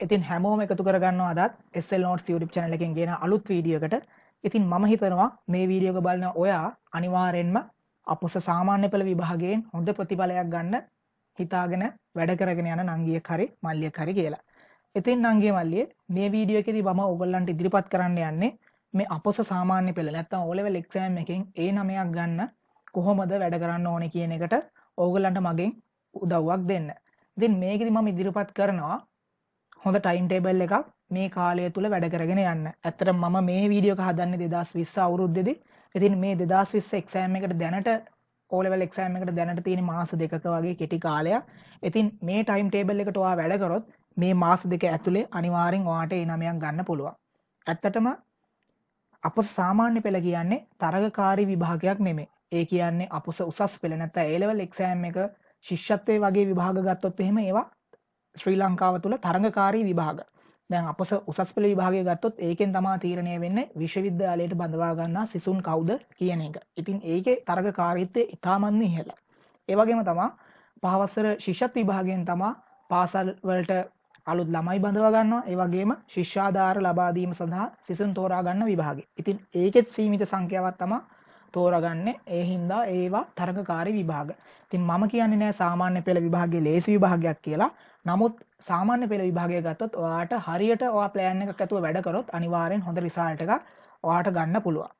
ඉතින් හැමෝම එකතු කරගන්නවා අදත් Slnotes YouTube channel එකෙන් ගෙන අලුත් වීඩියෝ එකට. ඉතින් මම හිතනවා මේ වීඩියෝ එක බලන ඔයා අනිවාර්යෙන්ම අපොස සාමාන්‍ය පෙළ විභාගයෙන් හොඳ ප්‍රතිඵලයක් ගන්න හිතාගෙන වැඩ කරගෙන යන නංගියෙක් හරි මල්ලියෙක් හරි කියලා. ඉතින් නංගිය මල්ලියේ මේ වීඩියෝ එකේදී මම ඔයගොල්ලන්ට ඉදිරිපත් කරන්න යන්නේ මේ අපොස සාමාන්‍ය පෙළ නැත්නම් O level exam එකෙන් A9ක් ගන්න කොහොමද වැඩ කරන්න ඕනේ කියන එකට ඔයගොල්ලන්ට මගෙන් උදව්වක් දෙන්න. ඉතින් මේකෙදි මම ඉදිරිපත් කරනවා හොඳ ටයිම් ටේබල් එකක් මේ කාලය තුල වැඩ කරගෙන යන්න. ඇත්තටම මම මේ වීඩියෝ එක හදන්නේ 2020 අවුරුද්දේදී. ඉතින් මේ 2020 එක්සෑම් එකට දැනට O level exam එකට දැනට තියෙන මාස දෙකක වගේ කෙටි කාලයක්. ඉතින් මේ ටයිම් ටේබල් එකට ඔයා වැඩ කරොත් මේ මාස දෙක ඇතුලේ අනිවාර්යෙන් ඔයාට A9ක් ගන්න පුළුවන්. ඇත්තටම අපොස සාමාන්‍ය පෙළ කියන්නේ තරගකාරී විභාගයක් නෙමෙයි. ඒ කියන්නේ අපොස උසස් පෙළ නැත්නම් A level exam එක ශිෂ්‍යත්වයේ වගේ විභාග ගත්තොත් එහෙම ඒවා ශ්‍රී ලංකාව තුළ තරගකාරී විභාග. දැන් අපොස උසස් පෙළ විභාගය ගත්තොත් ඒකෙන් තමයි තීරණය වෙන්නේ විශ්වවිද්‍යාලයට බඳවා ගන්නා සිසුන් කවුද කියන එක. ඉතින් ඒකේ තරගකාරීත්වය ඉතාමත් ඉහළයි. ඒ වගේම තමයි පහවසර ශිෂ්‍යත්ව විභාගයෙන් තමයි පාසල් වලට අලුත් ළමයි බඳවා ගන්නවා. ඒ වගේම ශිෂ්‍යාධාර ලබා දීම සඳහා සිසුන් තෝරා ගන්න විභාගය. ඉතින් ඒකෙත් සීමිත සංඛ්‍යාවක් තමයි තෝරාගන්නේ. ඒ හින්දා ඒවා තරගකාරී විභාග. ඉතින් මම කියන්නේ නෑ සාමාන්‍ය පෙළ විභාගයේ ලේසි විභාගයක් කියලා. නමුත් සාමාන්‍ය පෙළ විභාගය ගත්තොත් ඔයාට හරියට ඔයා ප්ලෑන් එකක් ඇතුව වැඩ කරොත් අනිවාර්යෙන් හොඳ රිසල්ට් එකක් ඔයාට ගන්න පුළුවන්.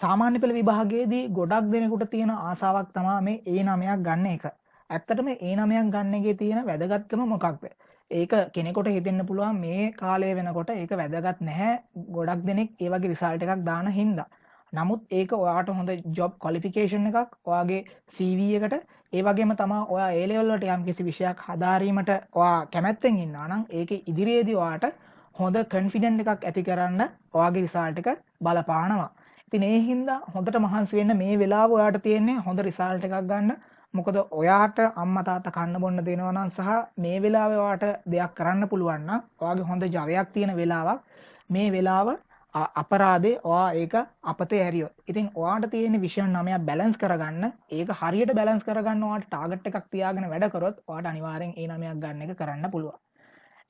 සාමාන්‍ය පෙළ විභාගයේදී ගොඩක් දෙනෙකුට තියෙන ආසාවක් තමයි මේ A9ක් ගන්න එක. ඇත්තටම A9ක් ගන්න එකේ තියෙන වැදගත්කම මොකක්ද? ඒක කෙනෙකුට හිතෙන්න පුළුවන් මේ කාලය වෙනකොට ඒක වැදගත් නැහැ. ගොඩක් දෙනෙක් ඒ වගේ රිසල්ට් එකක් දාන හින්දා. නමුත් ඒක ඔයාට හොඳ ජොබ් ක්වොලිෆිකේෂන් එකක් ඔයාගේ CV එකට ඒ වගේම තමයි ඔයා A level වලට යම් කිසි විෂයක් හදාරීමට ඔයා කැමැත්තෙන් ඉන්නවා නම් ඒකේ ඉදිරියේදී ඔයාට හොඳ කොන්ෆිඩන්ට් එකක් ඇති කරන්න ඔයාගේ රිසල්ට් එක බලපානවා. ඉතින් ඒ හින්දා හොඳට මහන්සි වෙන්න මේ වෙලාව ඔයාට තියෙන්නේ හොඳ රිසල්ට් එකක් ගන්න. මොකද ඔයාට අම්මා තාත්තා කන්න බොන්න දෙනවා නම් සහ මේ වෙලාවේ ඔයාට දෙයක් කරන්න පුළුවන් නම් ඔයාගේ හොඳ ජවයක් තියෙන වෙලාවක් මේ වෙලාව අපරාධේ ඔයා ඒක අපතේ ඇරියොත්. ඉතින් ඔයාට තියෙන විෂය 9ක් බැලන්ස් කරගන්න ඒක හරියට බැලන්ස් කරගන්න ඔයාට ටාගට් එකක් තියාගෙන වැඩ කරොත් ඔයාට අනිවාර්යෙන් A9ක් ගන්න එක කරන්න පුළුවන්.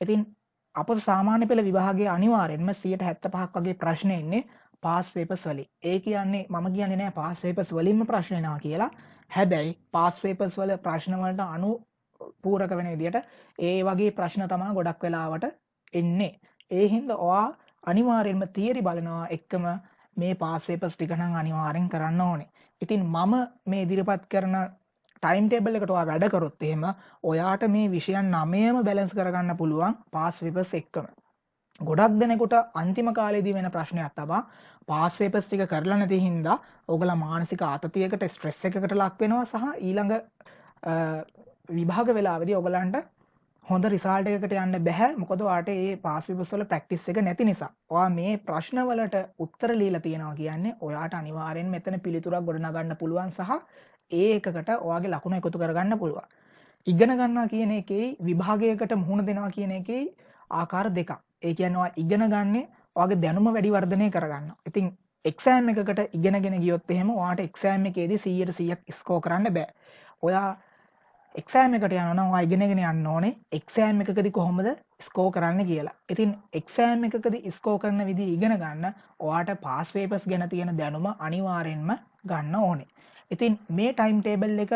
ඉතින් අපොස සාමාන්‍ය පෙළ විභාගයේ අනිවාර්යෙන්ම 75ක් වගේ ප්‍රශ්න එන්නේ පාස් පේපර්ස් වලින්. ඒ කියන්නේ මම කියන්නේ නෑ පාස් පේපර්ස් වලින්ම ප්‍රශ්න එනවා කියලා. හැබැයි පාස් පේපර්ස් වල ප්‍රශ්න වලට අනුපූරක වෙන විදිහට ඒ වගේ ප්‍රශ්න තමයි ගොඩක් වෙලාවට එන්නේ. ඒ හින්දා ඔයා අනිවාර්යෙන්ම තියරි බලනවා එක්කම මේ පාස් පේපර්ස් ටික නම් අනිවාර්යෙන් කරන්න ඕනේ. ඉතින් මම මේ ඉදිරිපත් කරන ටයිම් ටේබල් එකට ඔයා වැඩ කරොත් එහෙම ඔයාට මේ විෂයන් 9ම බැලන්ස් කරගන්න පුළුවන් පාස් පේපර්ස් එක්කම. ගොඩක් දෙනෙකුට අන්තිම කාලේදී වෙන ප්‍රශ්නයක් තමයි පාස් පේපර්ස් ටික කරලා නැති හින්දා ඔයගොල්ලෝ මානසික ආතතියකට ස්ට්‍රෙස් එකකට ලක් වෙනවා සහ ඊළඟ විභාග වෙලාවේදී ඔයගලන්ට හොඳ රිසල්ට් එකකට යන්න බෑ. මොකද ඔයාට මේ පාස් පේපර්ස් වල ප්‍රැක්ටිස් එක නැති නිසා. ඔයා මේ ප්‍රශ්න වලට උත්තර ලියලා තියෙනවා කියන්නේ ඔයාට අනිවාර්යෙන් මෙතන පිළිතුරක් ගොඩනගන්න පුළුවන් සහ ඒ එකකට ඔයාගේ ලකුණු එකතු කරගන්න පුළුවන්. ඉගෙන ගන්නවා කියන එකේ විභාගයකට මුහුණ දෙනවා කියන එකේ ආකාර දෙකක්. ඒ කියන්නේ ඔයා ඉගෙන ගන්නේ ඔයාගේ දැනුම වැඩි වර්ධනය කරගන්න. ඉතින් එක්සෑම් එකකට ඉගෙනගෙන ගියොත් එහෙම ඔයාට එක්සෑම් එකේදී 100% ස්කෝර් කරන්න බෑ. ඔයා එක්සෑම් එකට යනවා නම් ඔයා ඉගෙනගෙන යන්න ඕනේ එක්සෑම් එකකදී කොහොමද ස්කෝර් කරන්න කියලා. ඉතින් එක්සෑම් එකකදී ස්කෝර් කරන විදිහ ඉගෙන ගන්න ඔයාට පාස් පේපර්ස් ගැන තියෙන දැනුම අනිවාර්යෙන්ම ගන්න ඕනේ. ඉතින් මේ ටයිම් ටේබල් එක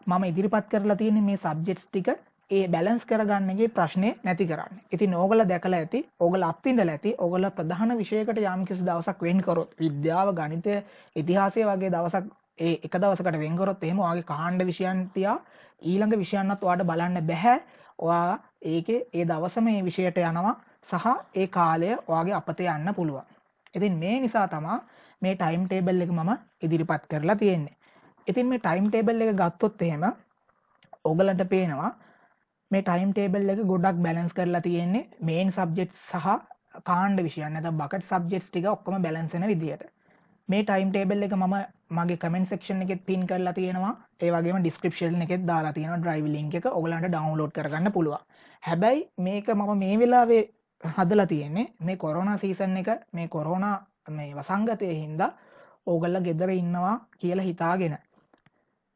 මම ඉදිරිපත් කරලා තියෙන්නේ මේ සබ්ජෙක්ට්ස් ටික ඒ බැලන්ස් කරගන්න එකේ ප්‍රශ්නේ නැති කරන්න. ඉතින් ඕගොල්ලෝ දැකලා ඇති, ඕගොල්ලෝ අත්විඳලා ඇති, ඕගොල්ලෝ ප්‍රධාන විෂයකට යම් කිසි දවසක් වෙන් කරොත් විද්‍යාව, ගණිතය, ඉතිහාසය වගේ දවසක් ඒ එක දවසකට වෙන් කරොත් එහෙම ඔයාගේ කාණ්ඩ විෂයන් තියා ඊළඟ විෂයන්වත් ඔයාට බලන්න බෑ. ඔයා ඒකේ ඒ දවසම මේ විෂයට යනවා සහ ඒ කාලය ඔයාගේ අපතේ යන්න පුළුවන්. ඉතින් මේ නිසා තමයි මේ ටයිම් ටේබල් එක මම ඉදිරිපත් කරලා තියෙන්නේ. ඉතින් මේ ටයිම් ටේබල් එක ගත්තොත් එහෙම ඔයගලන්ට පේනවා මේ ටයිම් ටේබල් එක ගොඩක් බැලන්ස් කරලා තියෙන්නේ මේන් සබ්ජෙක්ට්ස් සහ කාණ්ඩ විෂයන් නැත්නම් බකට් සබ්ජෙක්ට්ස් ටික ඔක්කොම බැලන්ස් වෙන විදියට. මේ ටයිම් ටේබල් එක මම මගේ කමෙන්ට් සෙක්ෂන් එකෙත් පින් කරලා තියෙනවා. ඒ වගේම ඩිස්ක්‍රිප්ෂන් එකෙත් දාලා තියෙනවා ඩ්‍රයිව් ලින්ක් එක. ඔයගලන්ට ඩවුන්ලෝඩ් කරගන්න පුළුවන්. හැබැයි මේක මම මේ වෙලාවේ හදලා තියෙන්නේ මේ කොරෝනා සීසන් එක මේ කොරෝනා මේ වසංගතයේ හින්දා ඕගොල්ලෝ ගෙදර ඉන්නවා කියලා හිතාගෙන.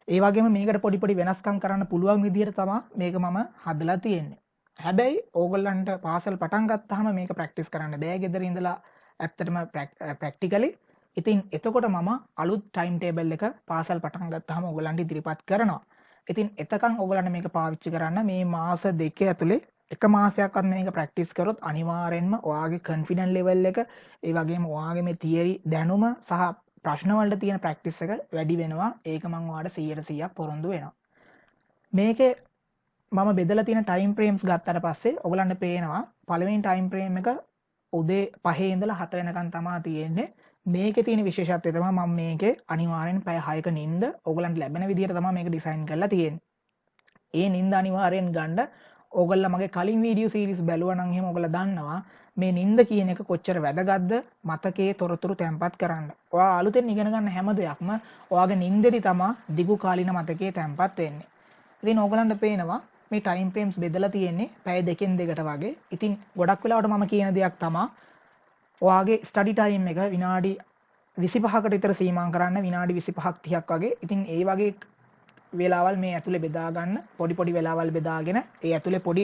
ඒ වගේම මේකට පොඩි පොඩි වෙනස්කම් කරන්න පුළුවන් විදිහට තමයි මේක මම හදලා තියෙන්නේ. හැබැයි ඕගොල්ලන්ට පාසල් පටන් ගත්තාම මේක ප්‍රැක්ටිස් කරන්න බෑ ගෙදර ඉඳලා ඇත්තටම ප්‍රැක්ටිකලි. ඉතින් එතකොට මම අලුත් ටයිම් ටේබල් එක පාසල් පටන් ගත්තාම ඕගොල්ලන්ට ඉදිරිපත් කරනවා. ඉතින් එතකන් ඕගොල්ලන්ට මේක පාවිච්චි කරන්න මේ මාස දෙක ඇතුලේ එක මාසයක්වත් මේක ප්‍රැක්ටිස් කරොත් අනිවාර්යෙන්ම ඔයාගේ කොන්ෆිඩන්ස් ලෙවල් එක ඒ වගේම ඔයාගේ මේ තියරි දැනුම සහ ප්‍රශ්න වලට තියෙන ප්‍රැක්ටිස් එක වැඩි වෙනවා. ඒක මම ඔයාලට 100% පොරොන්දු වෙනවා. මේකේ මම බෙදලා තියෙන ටයිම් ෆ්‍රේම්ස් ගත්තට පස්සේ ඔයගලන්ට පේනවා පළවෙනි ටයිම් ෆ්‍රේම් එක උදේ 5 ඉඳලා 7 වෙනකන් තමයි තියෙන්නේ. මේකේ තියෙන විශේෂත්වය තමයි මම මේකේ අනිවාර්යෙන් පැය 6ක නිින්ද ඔයගලන්ට ලැබෙන විදිහට තමයි මේක ඩිසයින් කරලා තියෙන්නේ. ඒ නිින්ද අනිවාර්යෙන් ගන්න ඕගොල්ලෝ මගේ කලින් වීඩියෝ සීරීස් බැලුවා නම් එහෙම ඔයගොල්ලෝ දන්නවා මේ නිින්ද කියන එක කොච්චර වැදගත්ද මතකයේ තොරතුරු තැම්පත් කරන්න. ඔයා අලුතෙන් ඉගෙන ගන්න හැම දෙයක්ම ඔයාගේ නිින්දෙදි තමයි දිගු කාලින මතකයේ තැම්පත් වෙන්නේ. ඉතින් ඕගොල්ලන්ට පේනවා මේ ටයිම් ෆ්‍රේම්ස් බෙදලා තියෙන්නේ පැය දෙකෙන් දෙකට වගේ. ඉතින් ගොඩක් වෙලාවට මම කියන දෙයක් තමයි ඔයාගේ ස්ටඩි ටයිම් එක විනාඩි 25කට විතර සීමා කරන්න විනාඩි 25ක් 30ක් වගේ. ඉතින් ඒ වගේ වෙලාවල් මේ ඇතුලේ බෙදා ගන්න පොඩි වෙලාවල් බෙදාගෙන ඒ ඇතුලේ පොඩි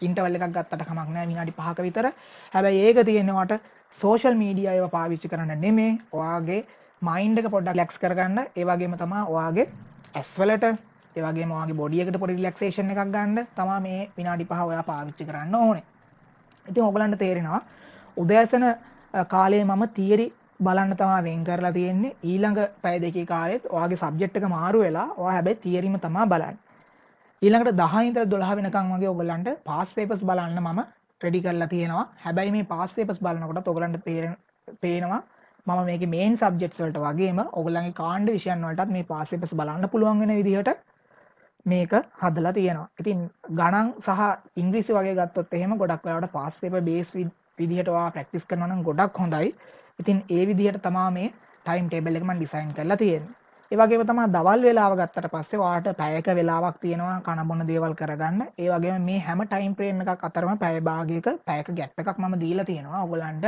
ඉන්ටර්වල් එකක් ගත්තට කමක් නැහැ විනාඩි 5ක විතර. හැබැයි ඒක තියෙනවට සෝෂල් මීඩියා ඒවා පාවිච්චි කරන්න නෙමෙයි. ඔයාගේ මයින්ඩ් එක පොඩ්ඩක් රිලැක්ස් කරගන්න. ඒ වගේම තමයි ඔයාගේ ඇස් වලට ඒ වගේම ඔයාගේ බොඩි එකට පොඩි රිලැක්සේෂන් එකක් ගන්න තමයි මේ විනාඩි 5 ඔයා පාවිච්චි කරන්න ඕනේ. ඉතින් ඔයගලන්ට තේරෙනවා උදෑසන කාලේ මම තියරි බලන්න තමයි වෙන් කරලා තියෙන්නේ. ඊළඟ පැය දෙකේ කාලෙත් ඔයාගේ සබ්ජෙක්ට් එක මාරු වෙලා ඔයා හැබැයි තියරිම තමයි බලන්නේ. ඊළඟට 10 ඉඳලා 12 වෙනකන් වගේ ඔයගලන්ට පාස් පේපර්ස් බලන්න මම රෙඩි කරලා තියෙනවා. හැබැයි මේ පාස් පේපර්ස් බලනකොට ඔයගලන්ට පේනවා මම මේකේ මේන් සබ්ජෙක්ට්ස් වලට වගේම ඔයගලන්ගේ කාණ්ඩ විෂයන් වලටත් මේ පාස් පේපර්ස් බලන්න පුළුවන් වෙන විදිහට මේක හදලා තියෙනවා. ඉතින් ගණන් සහ ඉංග්‍රීසි වගේ ගත්තොත් එහෙම ගොඩක් වෙලාවට පාස් පේපර් බේස් විදිහට ඔයා ප්‍රැක්ටිස් කරනවා නම් ගොඩක් හොඳයි. ඉතින් ඒ විදිහට තමයි මේ ටයිම් ටේබල් එක මම ඩිසයින් කරලා තියෙන්නේ. ඒ වගේම තමයි දවල් වේලාව ගත්තට පස්සේ ඔයාලට පැයක වෙලාවක් තියෙනවා කන බොන දේවල් කරගන්න. ඒ වගේම මේ හැම ටයිම් ෆ්‍රේම් එකක් අතරම පැය භාගයක පැයක ગેප් එකක් මම දීලා තියෙනවා. ඔයගලන්ට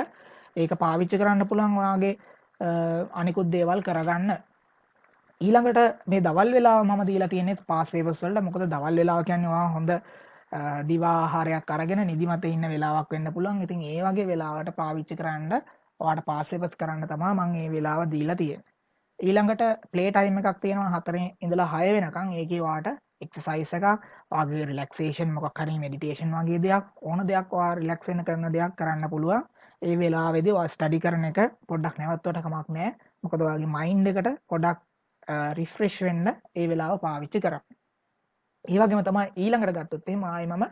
ඒක පාවිච්චි කරන්න පුළුවන් ඔයාගේ අනිකුත් දේවල් කරගන්න. ඊළඟට මේ දවල් වේලාව මම දීලා තියෙන්නේ පාස් පේපර්ස් වලට. මොකද දවල් වේලාව කියන්නේ ඔයා හොඳ දිවා ආහාරයක් අරගෙන නිදිමත ඉන්න වෙලාවක් වෙන්න පුළුවන්. ඉතින් ඒ වගේ වෙලාවට පාවිච්චි කරන්න ඔයාට පාස් පේපර්ස් කරන්න තමයි මම මේ වෙලාව දීලා තියෙන්නේ. ඊළඟට ප්ලේ ටයිම් එකක් තියෙනවා 4 ඉඳලා 6 වෙනකන්. ඒකේ ඔයාට එක්සර්සයිස් එකක්, ඔයාගේ රිලැක්සේෂන් මොකක් හරි මෙඩිටේෂන් වගේ දෙයක් ඕන දෙයක් ඔයා රිලැක්ස් වෙන කරන දෙයක් කරන්න පුළුවන්. ඒ වෙලාවේදී ඔයා ස්ටඩි කරන එක පොඩ්ඩක් නැවතුවට කමක් නැහැ. මොකද ඔයාගේ මයින්ඩ් එකට පොඩ්ඩක් රිෆ්‍රෙෂ් වෙන්න ඒ වෙලාව පාවිච්චි කරන්න. ඒ වගේම තමයි ඊළඟට ගත්තොත් එහෙනම් ආයේ මම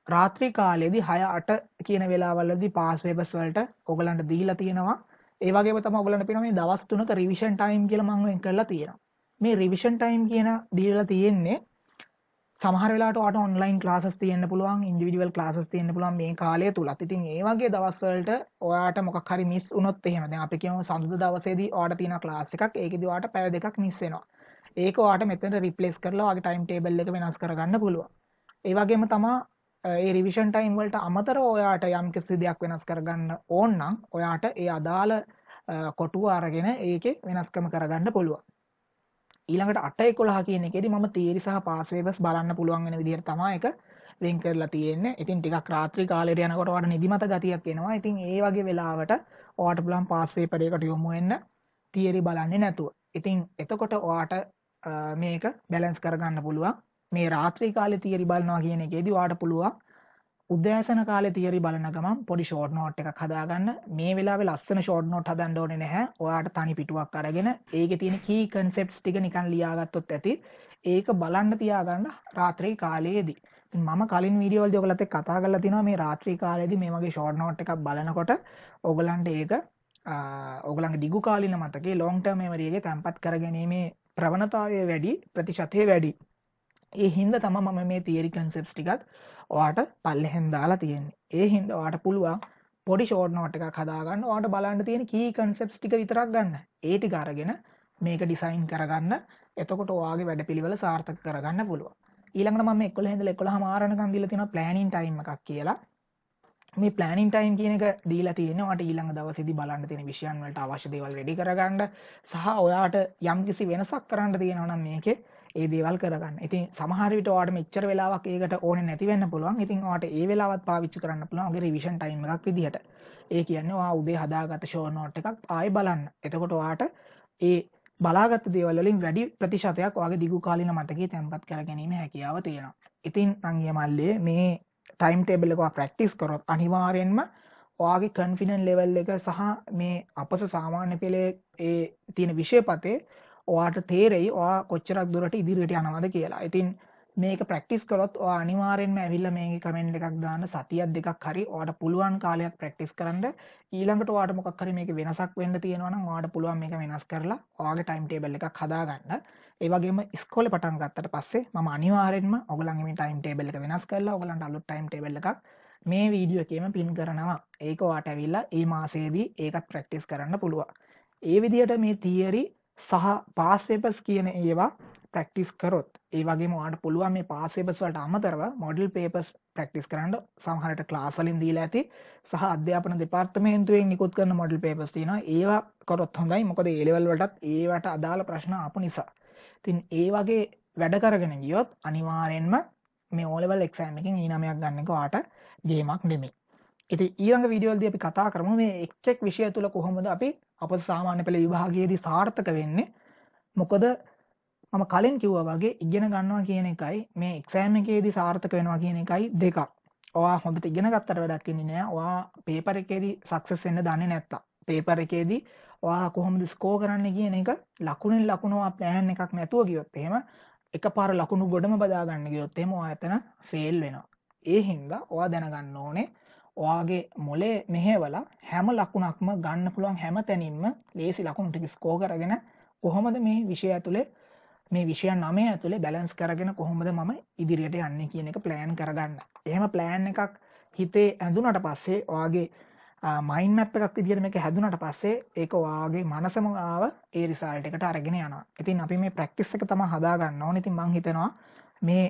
රාත්‍රී කාලයේදී 6-8 කියන වෙලාවවලදී පාස් පේපර්ස් වලට ඔයගලන්ට දීලා තියෙනවා. ඒ වගේම තමයි ඔයගලන්ට පේනවා මේ දවස් 3ක රිවිෂන් ටයිම් කියලා මම වෙන් කරලා තියෙනවා. මේ රිවිෂන් ටයිම් කියන දීලා තියෙන්නේ සමහර වෙලාවට ඔයාට ඔන්ලයින් ක්ලාසස් තියෙන්න පුළුවන්, ඉන්ඩිවිඩුවල් ක්ලාසස් තියෙන්න පුළුවන් මේ කාලය තුලත්. ඉතින් ඒ වගේ දවස් වලට ඔයාට මොකක් හරි මිස් වුණොත් එහෙම දැන් අපි කියමු සඳුදා දවසේදී ඔයාට තියෙන ක්ලාස් එකක් ඒකෙදී ඔයාට පැය දෙකක් මිස් වෙනවා. ඒක ඔයාට මෙතන රිප්ලේස් කරලා ඔයාගේ ටයිම් ටේබල් එක වෙනස් කරගන්න පුළුවන්. ඒ වගේම තමයි ඒ රිවිෂන් ටයිම් වලට අමතරව ඔයාට යම් කිසි දෙයක් වෙනස් කරගන්න ඕන නම් ඔයාට ඒ අදාළ කොටුව අරගෙන ඒකේ වෙනස්කම කරගන්න පුළුවන්. ඊළඟට 8:11 කියන එකේදී මම තියරි සහ පාස් පේපර්ස් බලන්න පුළුවන් වෙන විදිහට තමයි ඒක වෙන් කරලා තියෙන්නේ. ඉතින් ටිකක් රාත්‍රී කාලේට යනකොට ඔයාට නිදිමත ගතියක් එනවා. ඉතින් ඒ වගේ වෙලාවට ඔයාට පුළුවන් පාස් පේපර් එකකට යොමු වෙන්න තියරි බලන්නේ නැතුව. ඉතින් එතකොට ඔයාට මේක බැලන්ස් කරගන්න පුළුවන්. මේ රාත්‍රී කාලේ තියරි බලනවා කියන එකේදී ඔයාට පුළුවන් උදෑසන කාලේ තියරි බලන ගමන් පොඩි ෂෝට් නෝට් එකක් හදාගන්න. මේ වෙලාවේ ලස්සන ෂෝට් නෝට් හදන්න ඕනේ නැහැ. ඔයාට තනි පිටුවක් අරගෙන ඒකේ තියෙන කී කන්සෙප්ට්ස් ටික නිකන් ලියාගත්තොත් ඇති. ඒක බලන්න තියාගන්න රාත්‍රී කාලයේදී. ඉතින් මම කලින් වීඩියෝ වලදී ඔයගලත් එක්ක කතා කරලා තිනවා මේ රාත්‍රී කාලයේදී මේ වගේ ෂෝට් නෝට් එකක් බලනකොට ඔයගලන්ට ඒක ඔයගලන්ගේ දිගු කාලින මතකයේ ලොන්ග් ටර්ම් මෙමරි එකේ තැම්පත් කරගැනීමේ ප්‍රවණතාවය වැඩි, ප්‍රතිශතය වැඩි. ඒ හින්දා තමයි මම මේ තියරි කන්සෙප්ට්ස් ටිකත් ඔයාට පල්ලෙහෙන් දාලා තියෙන්නේ. ඒ හින්දා ඔයාට පුළුවන් පොඩි ෂෝට් නෝට් එකක් හදාගන්න. ඔයාට බලන්න තියෙන කී කන්සෙප්ට්ස් ටික විතරක් ගන්න. ඒ ටික අරගෙන මේක ඩිසයින් කරගන්න. එතකොට ඔයාගේ වැඩපිළිවෙල සාර්ථක කරගන්න පුළුවන්. ඊළඟට මම 11 ඉඳලා 11:00 වෙනකන් දීලා තියෙනවා ප්ලෑනින් ටයිම් එකක් කියලා. මේ ප්ලෑනින් ටයිම් කියන එක දීලා තියෙන්නේ ඔයාට ඊළඟ දවසේදී බලන්න තියෙන විෂයන් වලට අවශ්‍ය දේවල් රෙඩි කරගන්න සහ ඔයාට යම්කිසි වෙනසක් කරන්න තියෙනවා නම් මේකේ ඒ දේවල් කරගන්න. ඉතින් සමහර විට ඔයාලට මෙච්චර වෙලාවක් ඒකට ඕනේ නැති වෙන්න පුළුවන්. ඉතින් ඔයාලට ඒ වෙලාවත් පාවිච්චි කරන්න පුළුවන් ඔගේ රිවිෂන් ටයිම් එකක් විදිහට. ඒ කියන්නේ ඔයා උදේ හදාගත්ත ෂෝ නෝට් එකක් ආයෙ බලන්න. එතකොට ඔයාට ඒ බලාගත්ත දේවල් වලින් වැඩි ප්‍රතිශතයක් ඔයාගේ දිගු කාලින මතකයේ තැන්පත් කරගැනීමේ හැකියාව තියෙනවා. ඉතින් අංගිය මල්ලේ මේ ටයිම් ටේබල් එක ප්‍රැක්ටිස් කරොත් අනිවාර්යෙන්ම ඔයාගේ කොන්ෆිඩන්ස් ලෙවල් එක සහ මේ අපස සාමාන්‍ය පෙළේ ඒ තියෙන විෂය පතේ ඔයාට තේරෙයි ඔයා කොච්චරක් දුරට ඉදිරියට යනවද කියලා. ඉතින් මේක ප්‍රැක්ටිස් කරොත් ඔයා අනිවාර්යෙන්ම ඇවිල්ලා මේකේ කමෙන්ට් එකක් දාන්න සතියක් දෙකක් හරි ඔයාට පුළුවන් කාලයක් ප්‍රැක්ටිස් කරන්න. ඊළඟට ඔයාට මොකක් හරි මේකේ වෙනසක් වෙන්න තියෙනවා නම් ඔයාට පුළුවන් මේක වෙනස් කරලා ඔයාගේ ටයිම් ටේබල් එකක් හදාගන්න. ඒ වගේම ඉස්කෝලේ පටන් ගත්තට පස්සේ මම අනිවාර්යෙන්ම ඔයගලන්ගේ මේ ටයිම් ටේබල් එක වෙනස් කරලා ඔයගලන්ට අලුත් ටයිම් ටේබල් එකක් මේ වීඩියෝ එකේම පින් කරනවා. ඒක ඔයාට ඇවිල්ලා මේ මාසෙදී ඒකත් ප්‍රැක්ටිස් කරන්න පුළුවන්. ඒ විදිහට මේ තියරි සහ පාස් පේපර්ස් කියන ඒවා ප්‍රැක්ටිස් කරොත් ඒ වගේම ඔයාලට පුළුවන් මේ පාස් පේපර්ස් වලට අමතරව මොඩල් පේපර්ස් ප්‍රැක්ටිස් කරන්න සමහරට ක්ලාස් වලින් දීලා ඇති සහ අධ්‍යාපන දෙපාර්තමේන්තුවෙන් නිකුත් කරන මොඩල් පේපර්ස් තියෙනවා. ඒවා කරොත් හොඳයි. මොකද ඒ ලෙවල් වලටත් ඒවට අදාළ ප්‍රශ්න ආපු නිසා. ඉතින් ඒ වගේ වැඩ කරගෙන ගියොත් අනිවාර්යෙන්ම මේ O level exam එකෙන් E9ක් ගන්න එක ඔයාට ගේමක් නෙමෙයි. ඉතින් ඊළඟ වීඩියෝ වලදී අපි කතා කරමු මේ එක් විෂය තුල කොහොමද අපි අපේ සාමාන්‍ය පෙළ විභාගයේදී සාර්ථක වෙන්නේ. මොකද මම කලින් කිව්වා වගේ ඉගෙන ගන්නවා කියන එකයි මේ එක්සෑම් එකේදී සාර්ථක වෙනවා කියන එකයි දෙකක්. ඔයා හොඳට ඉගෙන ගත්තට වැඩක් වෙන්නේ නැහැ. ඔයා පේපර් එකේදී සක්සස් වෙන්න දන්නේ නැත්තම්. පේපර් එකේදී ඔයා කොහොමද ස්කෝර් කරන්නේ කියන එක ලකුණෙන් ලකුණ ඔයා ප්ලෑන් එකක් නැතුව ගියොත් එහෙම එකපාර ලකුණු ගොඩම බදා ගන්න ගියොත් එහෙම ඔයා එතන ෆේල් වෙනවා. ඒ හින්දා ඔයා දැනගන්න ඕනේ ඔයාගේ මොලේ මෙහෙवला හැම ලකුණක්ම ගන්න පුළුවන් හැම තැනින්ම ලේසි ලකුණු ටික ස්කෝර් කරගෙන කොහොමද මේ විෂය ඇතුලේ මේ විෂයන් 9 ඇතුලේ බැලන්ස් කරගෙන කොහොමද මම ඉදිරියට යන්නේ කියන එක ප්ලෑන් කරගන්න. එහෙම ප්ලෑන් එකක් හිතේ ඇඳුනට පස්සේ ඔයාගේ මයින්ඩ් මැප් එකක් විදිහට මේක හැදුනට පස්සේ ඒක ඔයාගේ මනසම ආව ඒ රිසල්ට් එකට අරගෙන යනවා. ඉතින් අපි මේ ප්‍රැක්ටිස් එක තමයි හදා ගන්න ඕනේ. ඉතින් මම හිතනවා මේ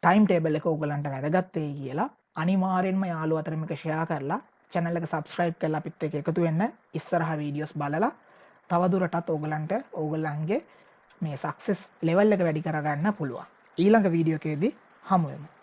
ටයිම් ටේබල් එක ඔයගලන්ට වැදගත් වෙයි කියලා. අනිවාර්යෙන්ම යාළුවෝ අතර මේක ෂෙයා කරලා channel එක subscribe කරලා අපිත් එක්ක එකතු වෙන්න. ඉස්සරහ වීඩියෝස් බලලා තවදුරටත් ඔයගලන්ට ඔයගලන්ගේ මේ සක්සස් ලෙවල් එක වැඩි කරගන්න පුළුවන්. ඊළඟ වීඩියෝ එකේදී හමු වෙමු.